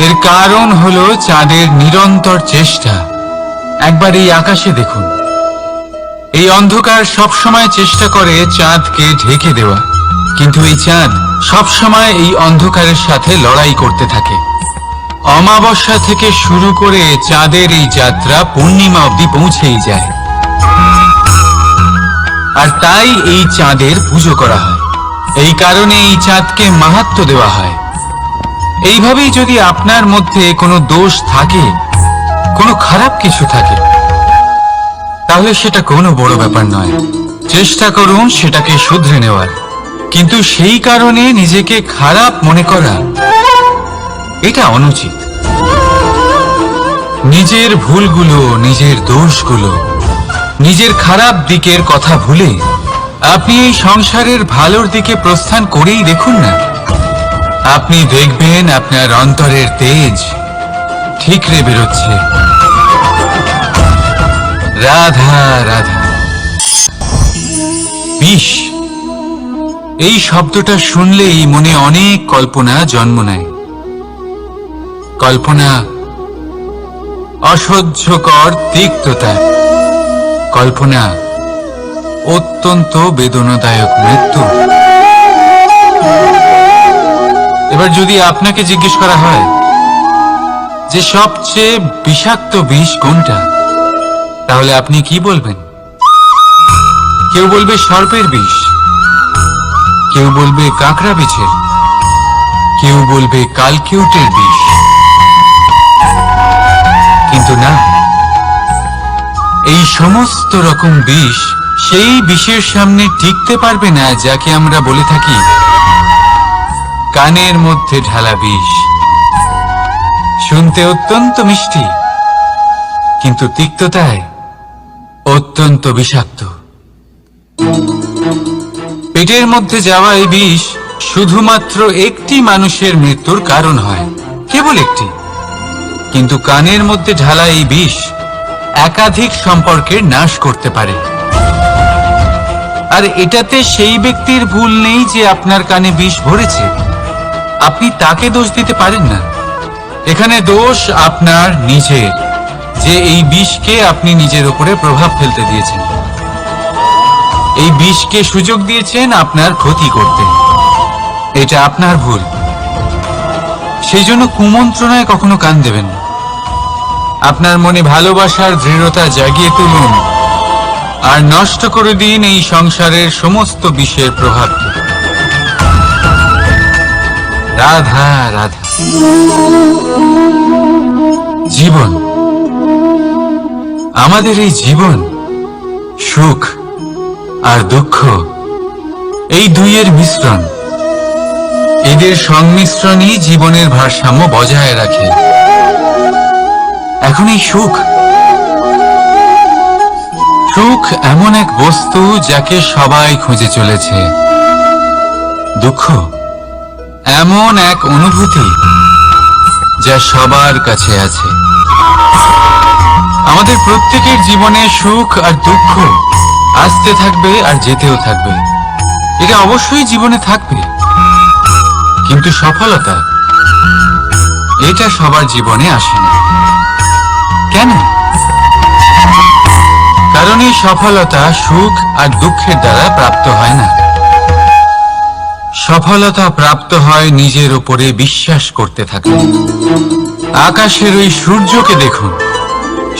এর কারণ হলো চাঁদের নিরন্তর চেষ্টা। একবার এই আকাশে দেখুন, এই অন্ধকার সবসময় চেষ্টা করে চাঁদকে ঢেকে দেওয়া, কিন্তু এই চাঁদ সবসময় এই অন্ধকারের সাথে লড়াই করতে থাকে। অমাবস্যা থেকে শুরু করে চাঁদের এই যাত্রা পূর্ণিমা অবধি পৌঁছেই যায়। আর তাই এই চাঁদের পুজো করা হয়, এই কারণে এই চাঁদকে মাহাত্ম্য দেওয়া হয়। এইভাবেই যদি আপনার মধ্যে কোনো দোষ থাকে, কোনো খারাপ কিছু থাকে, তাহলে সেটা কোনো বড় ব্যাপার নয়। চেষ্টা করুন সেটাকে শুধরে নেওয়ার। কিন্তু সেই কারণে নিজেকে খারাপ মনে করা, এটা অনুচিত। নিজের ভুলগুলো, নিজের দোষগুলো, নিজের খারাপ দিকের কথা ভুলে আপনি এই সংসারের ভালোর দিকে প্রস্থান করেই দেখুন না। আপনি দেখবেন আপনার অন্তরের তেজ ঠিকরে বেরোচ্ছে। রাধা রাধা। বিষ, এই শব্দটা শুনলেই মনে অনেক কল্পনা জন্ম নেয়। কল্পনা অসহ্যকর তিক্ততা, কল্পনা অত্যন্ত বেদনাদায়ক মৃত্যু। এবার যদি আপনাকে জিজ্ঞেস করা হয় যে সবচেয়ে বিষাক্ত বিষ কোনটা, তাহলে আপনি কি বলবেন? কেউ বলবে সর্পের বিষ, কেউ বলবে কাঁকড়া বিছের, কেউ বলবে কালকিউটের বিষ। কিন্তু না, এই সমস্ত রকম বিষ সেই বিষের সামনে টিকতে পারবে না যাকে আমরা বলে থাকি কানের মধ্যে ঢালা বিষ। শুনতে অত্যন্ত মিষ্টি, কিন্তু তিক্ততায় অত্যন্ত বিষাক্ত। পেটের মধ্যে যাওয়া এই বিষ শুধুমাত্র একটি মানুষের মৃত্যুর কারণ হয়, কেবল একটি। কিন্তু কানের মধ্যে ঢালা এই বিষ একাধিক সম্পর্কের নাশ করতে পারে। আর এটাতে সেই ব্যক্তির ভুল নেই যে আপনার কানে বিষ ভরেছে, আপনি তাকে দোষ দিতে পারেন না। এখানে দোষ আপনার নিজের, যে এই বিষকে আপনি নিজের উপরে প্রভাব ফেলতে দিয়েছেন, এই বিষকে সুযোগ দিয়েছেন আপনার ক্ষতি করতে। এটা আপনার ভুল। সেই জন্য কুমন্ত্রণায় কখনো কান দেবেন না। আপনার মনে ভালোবাসার দৃঢ়তা জাগিয়ে তুলুন আর নষ্ট করে দিন এই সংসারের সমস্ত বিষের প্রভাবকে। রাধা রাধা। জীবন, আমাদের এই জীবন সুখ আর দুঃখ, এই দুইয়ের মিশ্রণ। এদের সংমিশ্রণই জীবনের ভারসাম্য বজায় রাখে। এখন এই সুখ সুখ এমন এক বস্তু যাকে সবাই খুঁজে চলেছে। দুঃখ এমন এক অনুভূতি যা সবার কাছে আছে। আমাদের প্রত্যেকের জীবনে সুখ আর দুঃখ আসতে থাকবে আর যেতেও থাকবে, এটা অবশ্যই জীবনে থাকবে। কিন্তু সফলতা এটা সবার জীবনে আসে না। কেন? কারণ এই সফলতা সুখ আর দুঃখের দ্বারা প্রাপ্ত হয় না। সফলতা প্রাপ্ত হয় নিজের উপরে বিশ্বাস করতে থাকলে। আকাশের ওই সূর্যকে দেখুন,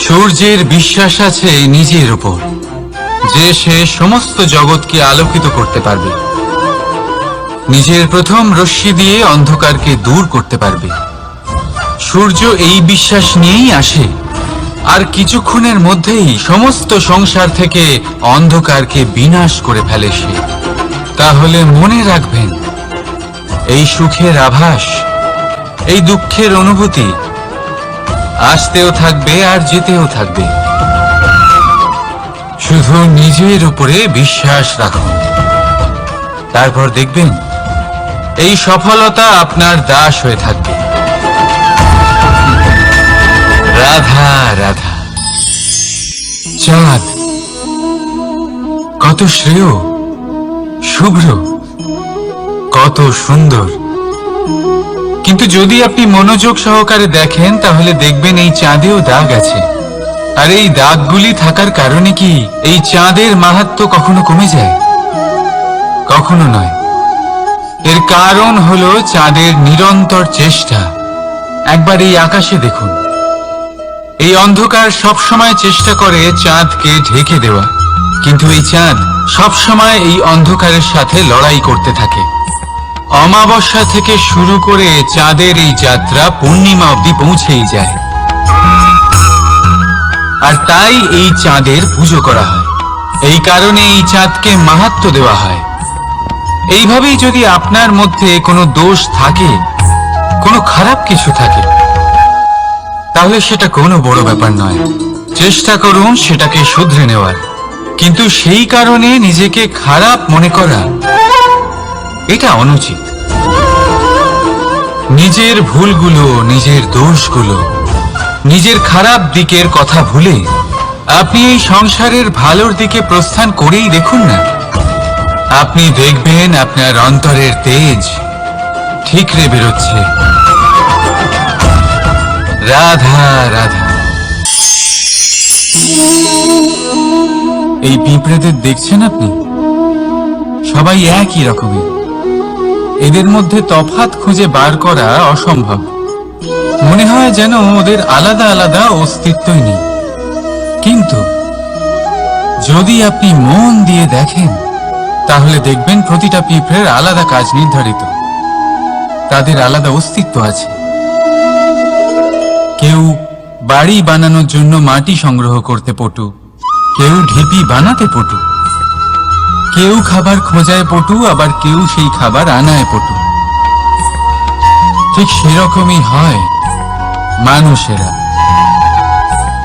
সূর্যের বিশ্বাস আছে নিজের উপর যে সে সমস্ত জগৎকে আলোকিত করতে পারবে, নিজের প্রথম রশ্মি দিয়ে অন্ধকারকে দূর করতে পারবে। সূর্য এই বিশ্বাস নিয়েই আসে, আর কিছুক্ষণের মধ্যেই সমস্ত সংসার থেকে অন্ধকারকে বিনাশ করে ফেলে সে। তাহলে মনে রাখবেন, এই সুখের আভাস, এই দুঃখের অনুভূতি আসতেও থাকবে আর যেতেও থাকবে। শুধু নিজের উপরে বিশ্বাস রাখুন, তারপর দেখবেন এই সফলতা আপনার দাস হয়ে থাকবে। রাধা রাধা। চাঁদ কত শ্রেয়, শুভ্র, কত সুন্দর। কিন্তু যদি আপনি মনোযোগ সহকারে দেখেন তাহলে দেখবেন এই চাঁদেও দাগ আছে। আর এই দাগগুলি থাকার কারণে কি এই চাঁদের মাহাত্ম্য কখনো কমে যায়? কখনো নয়। এর কারণ হলো চাঁদের নিরন্তর চেষ্টা। একবার এই আকাশে দেখুন, এই অন্ধকার সবসময় চেষ্টা করে চাঁদকে ঢেকে দেওয়া, কিন্তু এই চাঁদ সবসময় এই অন্ধকারের সাথে লড়াই করতে থাকে। অমাবস্যা থেকে শুরু করে চাঁদের এই যাত্রা পূর্ণিমা অবধি পৌঁছেই যায়। আর তাই এই চাঁদের পুজো করা হয়। এই কারণে এই চাঁদকে মাহাত্ম্য দেওয়া হয়। এইভাবেই যদি আপনার মধ্যে কোনো দোষ থাকে, কোনো খারাপ কিছু থাকে, তাহলে সেটা কোনো বড় ব্যাপার নয়। চেষ্টা করুন সেটাকে শুধরে নেওয়ার। কিন্তু সেই কারণে নিজেকে খারাপ মনে করা, এটা অনুচিত। নিজের ভুলগুলো, নিজের দোষগুলো, নিজের খারাপ দিকের কথা ভুলে আপনি এই সংসারের ভালোর দিকে প্রস্থান করেই দেখুন না। আপনি দেখবেন আপনার অন্তরের তেজ ঠিকরে বেরোচ্ছে। রাধা রাধা। এই পিঁপড়েদের দেখছেন আপনি? সবাই একই রকমের। এদের মধ্যে তফাৎ খুঁজে বার করা অসম্ভব। মনে হয় যেন ওদের আলাদা আলাদা অস্তিত্বই নেই। কিন্তু যদি আপনি মন দিয়ে দেখেন তাহলে দেখবেন প্রতিটা পিঁপড়ের আলাদা কাজ নির্ধারিত। তাদের আলাদা অস্তিত্ব আছে। কেউ বাড়ি বানানোর জন্য মাটি সংগ্রহ করতে পটু, কেউ ঢিপি বানাতে পটু, কেউ খাবার খোঁজায় পটু, আবার কেউ সেই খাবার আনায় পটু। ঠিক সেরকমই হয় মানুষেরা।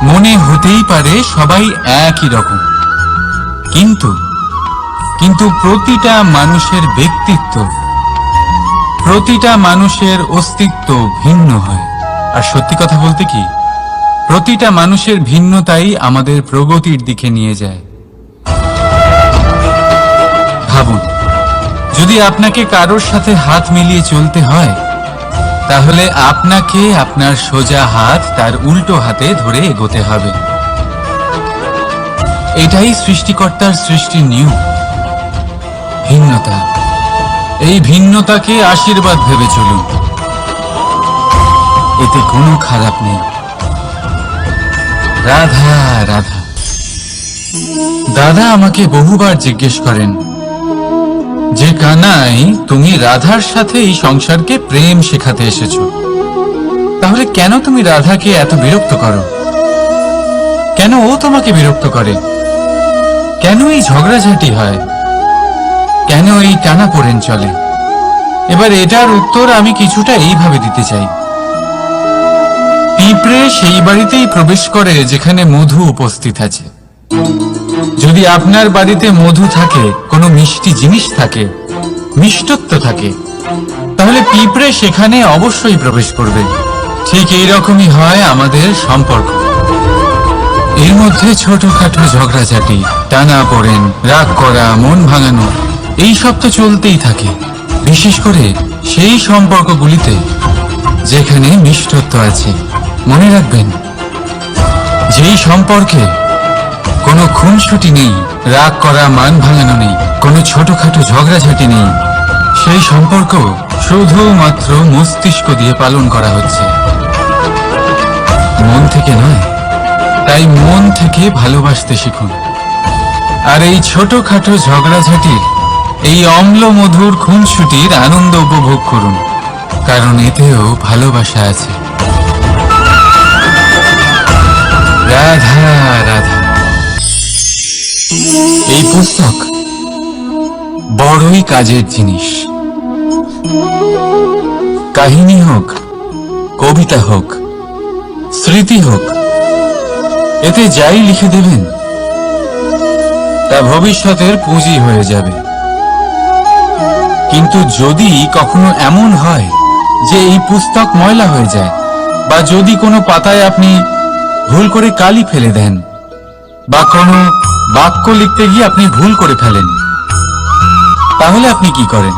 মনে হতেই পারে সবাই একই রকম, কিন্তু কিন্তু প্রতিটা মানুষের ব্যক্তিত্ব, প্রতিটা মানুষের অস্তিত্ব ভিন্ন হয়। আর সত্যি কথা বলতে কি, প্রতিটা মানুষের ভিন্নতাই আমাদের প্রগতির দিকে নিয়ে যায়। ভাবুন, যদি আপনাকে কারোর সাথে হাত মিলিয়ে চলতে হয়, তাহলে আপনাকে আপনার সোজা হাত তার উল্টো হাতে ধরে এগোতে হবে। এটাই সৃষ্টিকর্তার সৃষ্টির নিয়ম। ভিন্নতা, এই ভিন্নতাকে আশীর্বাদ ভেবে চলুন। এতে কোনো খারাপ নেই। রাধা রাধা। দাদা আমাকে বহুবার জিজ্ঞেস করেন যে কানাই, তুমি রাধার সাথে এই সংসারকে প্রেম শেখাতে এসেছো, তাহলে কেন তুমি রাধাকে এত বিরক্ত করো? কেন ও তোমাকে বিরক্ত করে? কেন এই ঝগড়াঝাটি হয়? কেন এই টানাপোড়েন চলে? এবার এটার উত্তর আমি কিছুটা এইভাবে দিতে চাই। পিঁপড়ে সেই বাড়িতেই প্রবেশ করে যেখানে মধু উপস্থিত আছে। যদি আপনার বাড়িতে মধু থাকে, কোনো মিষ্টি জিনিস থাকে, মিষ্টত্ব থাকে, তাহলে পিঁপড়ে সেখানে অবশ্যই প্রবেশ করবে। ঠিক এই রকমই হয় আমাদের সম্পর্ক। এর মধ্যে ছোটখাটো ঝগড়াঝাটি, টানা পড়েন, রাগ করা, মন ভাঙানো, এই সব তো চলতেই থাকে। বিশেষ করে সেই সম্পর্কগুলিতে যেখানে মিষ্টত্ব আছে। মনে রাখবেন, যেই সম্পর্কে কোনো খুনসুটি নেই, রাগ করা, মান ভাঙানো নেই, কোনো ছোটখাটো ঝগড়াঝাটি নেই, সেই সম্পর্ক শুধুমাত্র মস্তিষ্ক দিয়ে পালন করা হচ্ছে, মন থেকে নয়। তাই মন থেকে ভালোবাসতে শিখুন। আর এই ছোটখাটো ঝগড়াঝাটির, এই অম্ল মধুর খুনসুটির আনন্দ উপভোগ করুন, কারণ এতেও ভালোবাসা আছে। রাধা রাধা। এই পুস্তক বড়ই কাজের জিনিস। কাহিনী হোক, কবিতা হোক, স্মৃতি হোক, এতে যাই লিখে দেবেন তা ভবিষ্যতের পুঁজি হয়ে যাবে। কিন্তু যদি কখনো এমন হয় যে এই পুস্তক ময়লা হয়ে যায়, বা যদি কোনো পাতায় আপনি ভুল করে কালি ফেলে দেন, বা কোনো বাক্য লিখতে গিয়ে আপনি ভুল করে ফেলেন, তাহলে আপনি কি করেন?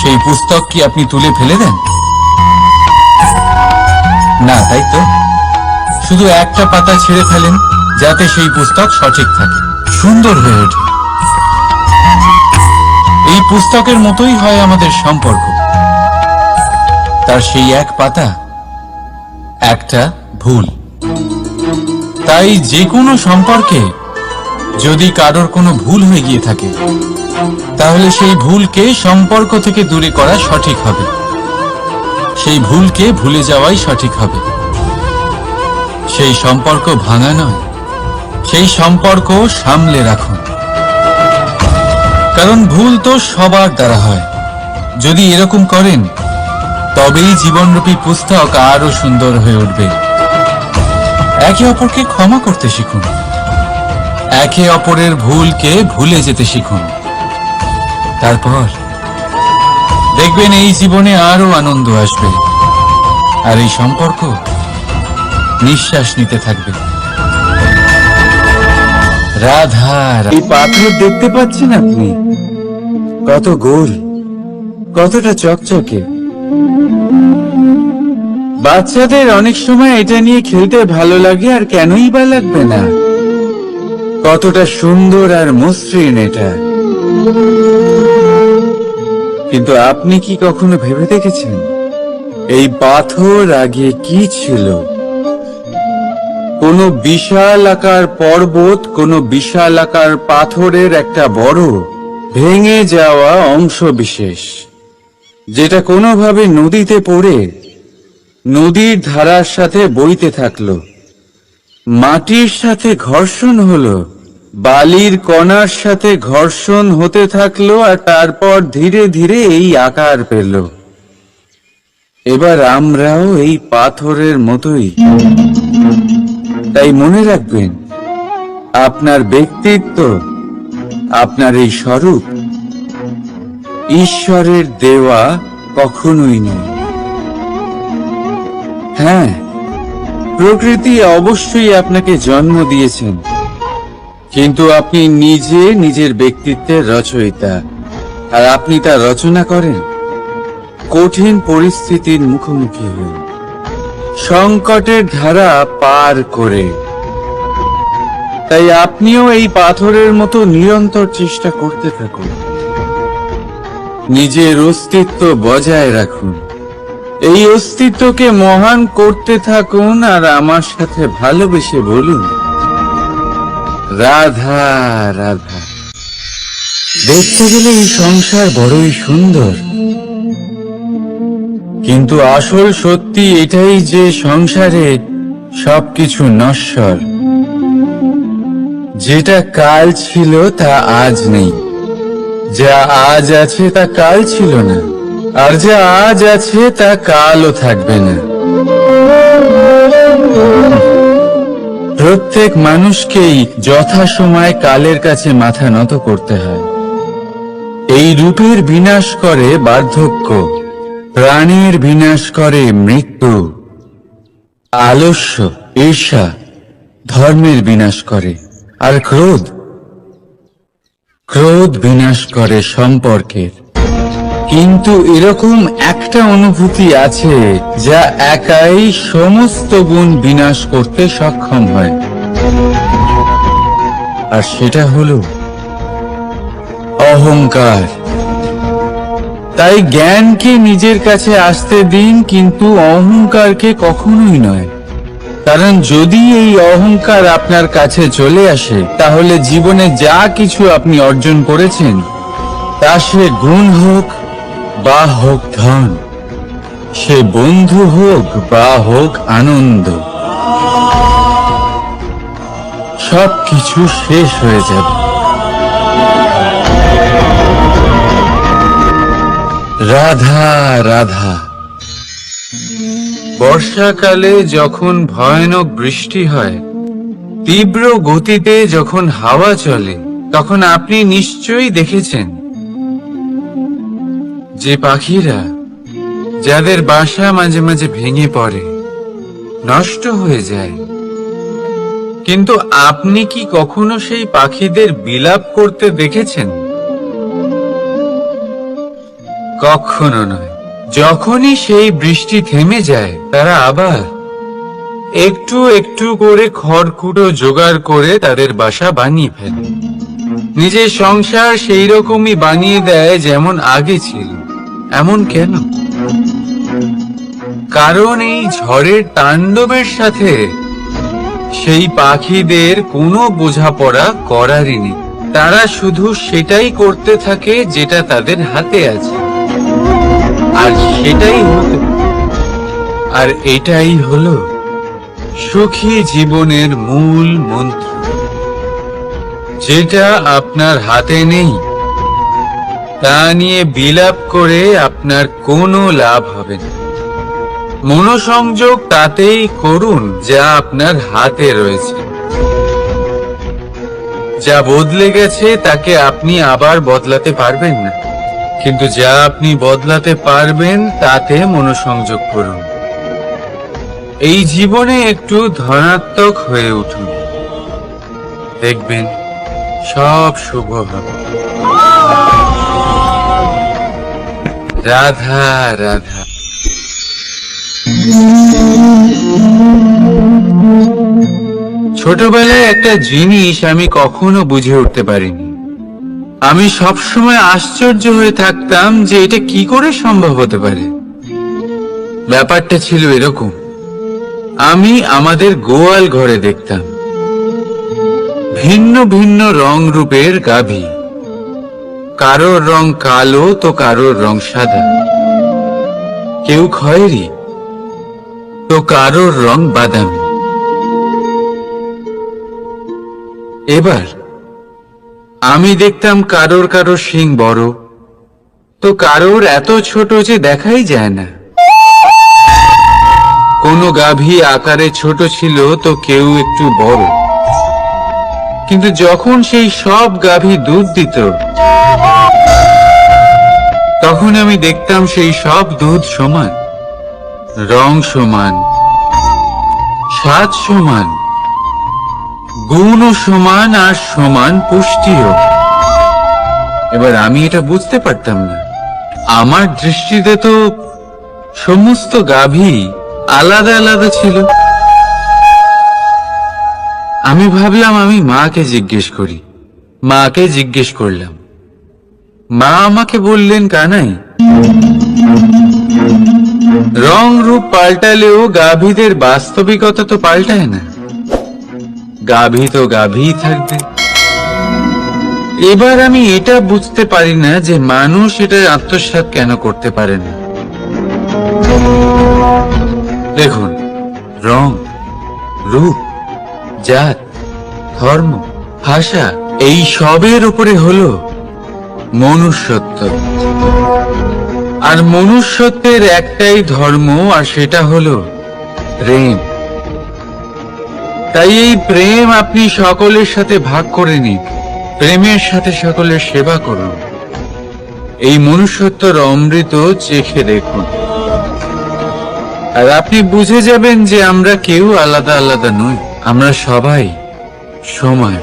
সেই পুস্তক কি আপনি তুলে ফেলে দেন? না, তাই তো। শুধু একটা পাতা ছেড়ে ফেলেন, যাতে সেই পুস্তক সঠিক থাকে, সুন্দর হয়ে ওঠে। এই পুস্তকের মতোই হয় আমাদের সম্পর্ক। তার সেই এক পাতা, একটা ভুল। তাই যে কোনো সম্পর্কে যদি কারোর কোনো ভুল হয়ে গিয়ে থাকে, তাহলে সেই ভুলকে সম্পর্ক থেকে দূরে করা সঠিক হবে। সেই ভুলকে ভুলে যাওয়াই সঠিক হবে। সেই সম্পর্ক ভাঙা নয়, সেই সম্পর্ক সামলে রাখুন। কারণ ভুল তো সবার দ্বারা হয়। যদি এরকম করেন, তবেই জীবনরূপী পুস্তক আরো সুন্দর হয়ে উঠবে। একে অপরকে ক্ষমা করতে শিখুন। একে অপরের ভুলকে ভুলে যেতে শিখুন। তারপর দেখবেন এই জীবনে আরো আনন্দ আসবে, আর এই সম্পর্ক নিঃশ্বাস নিতে থাকবে। রাধা। এই পাথর দেখতে পাচ্ছেন আপনি? কত গোল, কতটা চকচকে। বাচ্চাদের অনেক সময় এটা নিয়ে খেলতে ভালো লাগে, আর কেনই বা লাগবে না। কতটা সুন্দর আর মসৃণ এটা। কিন্তু আপনি কি কখনো ভেবে দেখেছেন এই পাথর আগে কি ছিল? কোন বিশাল আকার পর্বত, কোন বিশাল আকার পাথরের একটা বড় ভেঙে যাওয়া অংশ বিশেষ, যেটা কোনোভাবে নদীতে পড়ে নদীর ধারার সাথে বইতে থাকলো, মাটির সাথে ঘর্ষণ হলো, বালির কণার সাথে ঘর্ষণ হতে থাকলো, আর তারপর ধীরে ধীরে এই আকার পেল। এবার আমরাও এই পাথরের মতোই। তাই মনে রাখবেন, আপনার ব্যক্তিত্ব, আপনার এই স্বরূপ ঈশ্বরের দেওয়া কখনোই নয়। হ্যাঁ, প্রকৃতি অবশ্যই আপনাকে জন্ম দিয়েছেন, কিন্তু আপনি নিজে নিজের ব্যক্তিত্বের রচয়িতা, আর আপনি তা রচনা করেন কঠিন পরিস্থিতির মুখোমুখি হয়ে, সংকটের ধারা পার করে। তাই আপনিও এই পাথরের মতো নিরন্তর চেষ্টা করতে থাকুন। নিজের অস্তিত্ব বজায় রাখুন, এই অস্তিত্বকে মহান করতে থাকুন, আর আমার সাথে ভালোবেসে বলুন, রাধা রাধা। দেখতে গেলে এই সংসার বড়ই সুন্দর, কিন্তু আসল সত্যি এটাই যে সংসারে সবকিছু নশ্বর। যেটা কাল ছিল তা আজ নেই, যা আজ আছে তা কাল ছিল না, আর যা আজ আছে তা কালও থাকবে না। প্রত্যেক মানুষকেই যথাসময়ে কালের কাছে মাথা নত করতে হয়। এই রূপের বিনাশ করে বার্ধক্য, প্রাণের বিনাশ করে মৃত্যু, আলস্য, ঈর্ষা ধর্মের বিনাশ করে, আর ক্রোধ বিনাশ করে সম্পর্কের। কিন্তু এরকম একটা অনুভূতি আছে যা একাই সমস্ত গুণ বিনাশ করতে সক্ষম হয়, আর সেটা হলো অহংকার। তাই জ্ঞানকে নিজের কাছে আসতে দিন, কিন্তু অহংকারকে কখনোই নয়। কারণ যদি এই অহংকার আপনার কাছে চলে আসে, তাহলে জীবনে যা কিছু আপনি অর্জন করেছেন, তা সে গুণ হোক বা হোক ধন, সে বন্ধু হোক বা হোক আনন্দ, সবকিছু শেষ হয়ে যাবে। রাধা রাধা। বর্ষাকালে যখন ভয়ানক বৃষ্টি হয়, তীব্র গতিতে যখন হাওয়া চলে, তখন আপনি নিশ্চয়ই দেখেছেন যে পাখিরা, যাদের বাসা মাঝে মাঝে ভেঙে পড়ে, নষ্ট হয়ে যায়। কিন্তু আপনি কি কখনো সেই পাখিদের বিলাপ করতে দেখেছেন? কখনো নয়। যখনই সেই বৃষ্টি থেমে যায়, তারা আবার একটু একটু করে খড়কুটো জোগাড় করে তাদের বাসা বানিয়ে ফেলে। নিজের সংসার সেই রকমই বানিয়ে দেয় যেমন আগে ছিল। এমন কেন? কারণ এই ঝড়ের তাণ্ডবের সাথে সেই পাখিদের কোনো বোঝাপড়া করারই নেই। তারা শুধু সেটাই করতে থাকে যেটা তাদের হাতে আছে, আর সেটাই হতো। আর এটাই হলো সুখী জীবনের মূল মন্ত্র। যেটা আপনার হাতে নেই, তা নিয়ে বিলাপ করে আপনার কোনো লাভ হবে না। মনোসংযোগ তাতেই করুন যা আপনার হাতে রয়েছে। যা বদলে গেছে তাকে আপনি আবার বদলাতে পারবেন না, কিন্তু যা আপনি বদলাতে পারবেন তাতে মনোসংযোগ করুন। এই জীবনে একটু ধনাত্মক হয়ে উঠুন, দেখবেন সব শুভ হবে। রাধা রাধা। ছোটবেলায় একটা জিনিস আমি কখনো বুঝে উঠতে পারিনি। আমি সবসময় আশ্চর্য হয়ে থাকতাম যে এটা কি করে সম্ভব হতে পারে। ব্যাপারটা ছিল এরকম, আমি আমাদের গোয়াল ঘরে দেখতাম ভিন্ন ভিন্ন রং রূপের গাভী। কারোর রং কালো তো কারোর রং সাদা, কেউ খয়েরি তো কারোর রং বাদামি। এবার আমি দেখতাম কারোর কারোর শিং বড় তো কারোর এত ছোট যে দেখাই যায় না। কোনো গাভী আকারে ছোট ছিল তো কেউ একটু বড়। কিন্তু যখন সেই সব গাভী দুধ দিত, তখন আমি দেখতাম সেই সব দুধ সমান, রং সমান, স্বাদ সমান, গুণও সমান, আর সমান পুষ্টিও। এবার আমি এটা বুঝতে পারতাম না। আমার দৃষ্টিতে তো সমস্ত গাভী আলাদা আলাদা ছিল। আমি ভাবলাম আমি মাকে জিজ্ঞেস করি। মাকে জিজ্ঞেস করলাম। মা আমাকে বললেন, কানাই, রং রূপ পাল্টালেও গাভীদের বাস্তবিকতা তো পাল্টায় না। গাভী তো গাভীই থাকবে। এবার আমি এটা বুঝতে পারি না যে মানুষ এটা আত্মসাৎ কেন করতে পারে না। দেখুন, রং, রূপ, জাত, ধর্ম, ভাষা, এই সবের উপরে হলো মনুষ্যত্ব। আর মনুষ্যত্বের একটাই ধর্ম, আর সেটা হলো প্রেম। তাই এই প্রেম আপনি সকলের সাথে ভাগ করে নিন, প্রেমের সাথে সকলের সেবা করুন। এই মনুষ্যত্বর অমৃত চেখে দেখুন, আর আপনি বুঝে যাবেন যে আমরা কেউ আলাদা আলাদা নই, আমরা সবাই সমান।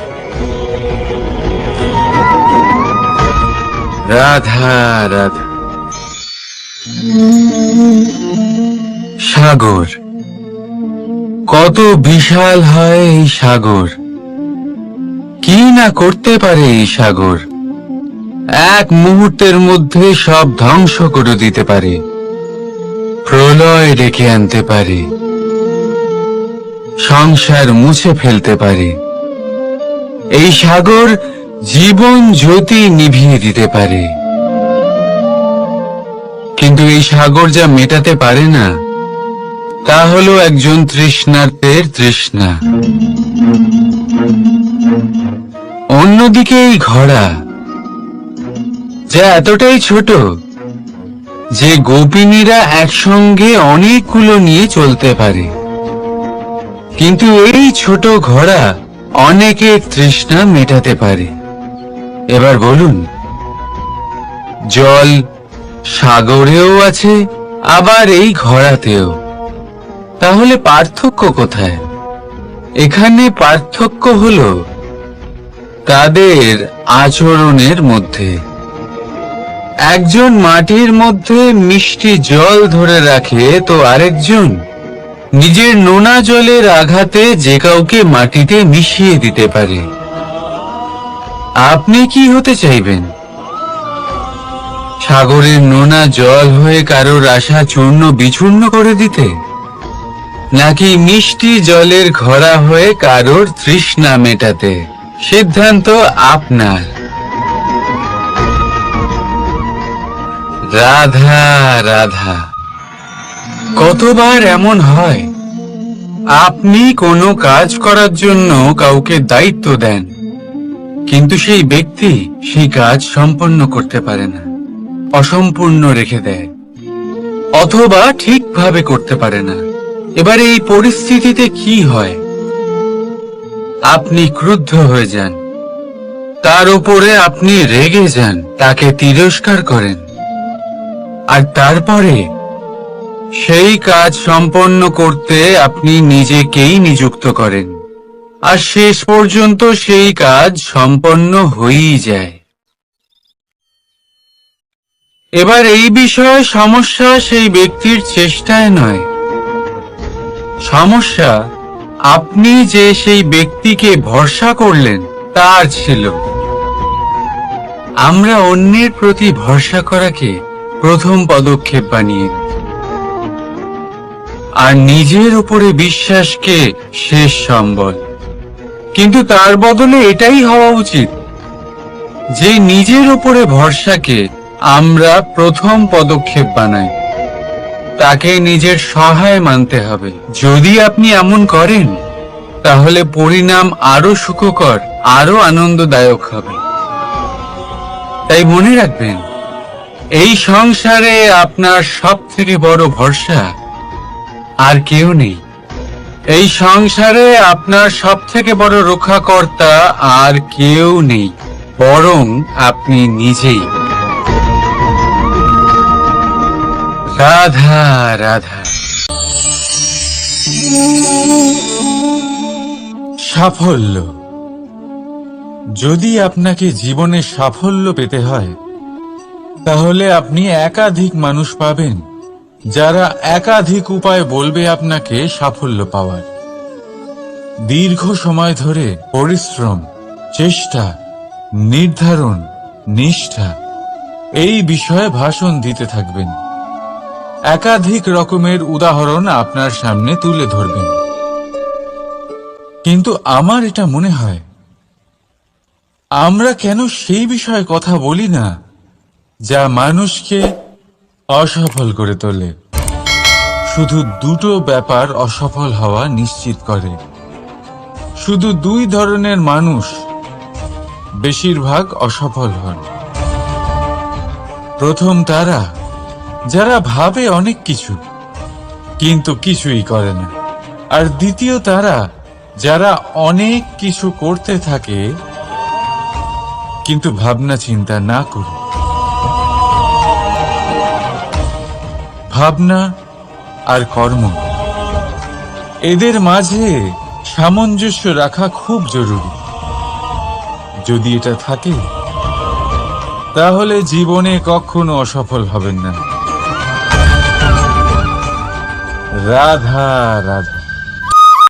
রাধা রাধা। সাগর, কত বিশাল হয় এই সাগর! কি না করতে পারে এই সাগর! এক মুহূর্তের মধ্যে সব ধ্বংস করে দিতে পারে, প্রলয় ডেকে আনতে পারে, সংসার মুছে ফেলতে পারে। এই সাগর জীবন জ্যোতি নিভিয়ে দিতে পারে। কিন্তু এই সাগর যা মেটাতে পারে না, তা হলো একজন তৃষ্ণার্তের তৃষ্ণা। অন্যদিকে এই ঘোড়া, যা এতটাই ছোট যে গোপিনীরা একসঙ্গে অনেকগুলো নিয়ে চলতে পারে, কিন্তু এই ছোট ঘোড়া অনেকের তৃষ্ণা মেটাতে পারে। এবার বলুন, জল সাগরেও আছে, আবার এই ঘোড়াতেও। তাহলে পার্থক্য কোথায়? এখানে পার্থক্য হলো তাদের আচরণের মধ্যে। একজন মাটির মধ্যে মিষ্টি জল ধরে রাখে, তো আরেকজন নিজের নোনা জলের আঘাতে যে কাউকে মাটিতে মিশিয়ে দিতে পারে। আপনি কি হতে চাইবেন? সাগরের নোনা জল হয়ে কারোর আশা চূর্ণ বিচূর্ণ করে দিতে, নাকি মিষ্টি জলের ঘোড়া হয়ে কারোর তৃষ্ণা মেটাতে? সিদ্ধান্ত আপনার। রাধা রাধা। কতবার এমন হয়, আপনি কোনো কাজ করার জন্য কাউকে দায়িত্ব দেন, কিন্তু সেই ব্যক্তি সেই কাজ সম্পন্ন করতে পারে না, অসম্পূর্ণ রেখে দেয়, অথবা ঠিকভাবে করতে পারে না। এবার এই পরিস্থিতিতে কি হয়? আপনি ক্রুদ্ধ হয়ে যান, তার উপরে আপনি রেগে যান, তাকে তিরস্কার করেন, আর তারপরে সেই কাজ সম্পন্ন করতে আপনি নিজেকেই নিযুক্ত করেন, আর শেষ পর্যন্ত সেই কাজ সম্পন্ন হয়েই যায়। এবার এই বিষয়ে সমস্যা সেই ব্যক্তির চেষ্টায় নয়, সমস্যা আপনি যে সেই ব্যক্তিকে ভরসা করলেন তার ছিল। আমরা অন্যের প্রতি ভরসা করাকে প্রথম পদক্ষেপ বানিয়ে, আর নিজের উপরে বিশ্বাসকে শেষ সম্বল। কিন্তু তার বদলে এটাই হওয়া উচিত যে নিজের উপরে ভরসাকে আমরা প্রথম পদক্ষেপ বানাই, তাকে নিজের সহায় মানতে হবে। যদি আপনি এমন করেন, তাহলে পরিণাম আরো সুখকর, আরো আনন্দদায়ক হবে। তাই মনে রাখবেন, এই সংসারে আপনার সবথেকে বড় ভরসা আর কেউ নেই। এই সংসারে আপনার সবথেকে বড় রক্ষাকর্তা আর কেউ নেই, বরং আপনি নিজেই। রাধা রাধা। সাফল্য। যদি আপনাকে জীবনে সাফল্য পেতে হয়, তাহলে আপনি একাধিক মানুষ পাবেন যারা একাধিক উপায় বলবে আপনাকে সাফল্য পাওয়ার। দীর্ঘ সময় ধরে পরিশ্রম, চেষ্টা, নির্ধারণ, নিষ্ঠা এই বিষয়ে ভাষণ দিতে থাকবেন। একাধিক রকমের উদাহরণ আপনার সামনে তুলে ধরবেন। কিন্তু আমার এটা মনে হয়, আমরা কেন সেই বিষয়ে কথা বলি না যা মানুষকে অসফল করে তোলে? শুধু দুটো ব্যাপার অসফল হওয়া নিশ্চিত করে। শুধু দুই ধরনের মানুষ বেশিরভাগ অসফল হন। প্রথম তারা যারা ভাবে অনেক কিছু কিন্তু কিছুই করে না, আর দ্বিতীয় তারা যারা অনেক কিছু করতে থাকে কিন্তু ভাবনা চিন্তা না করে, ভাবনা আর কর্ম এদের মাঝে সামঞ্জস্য রাখা খুব জরুরি। যদি এটা থাকে তাহলে জীবনে কখনো অসফল হবেন না। রাধা রাধা।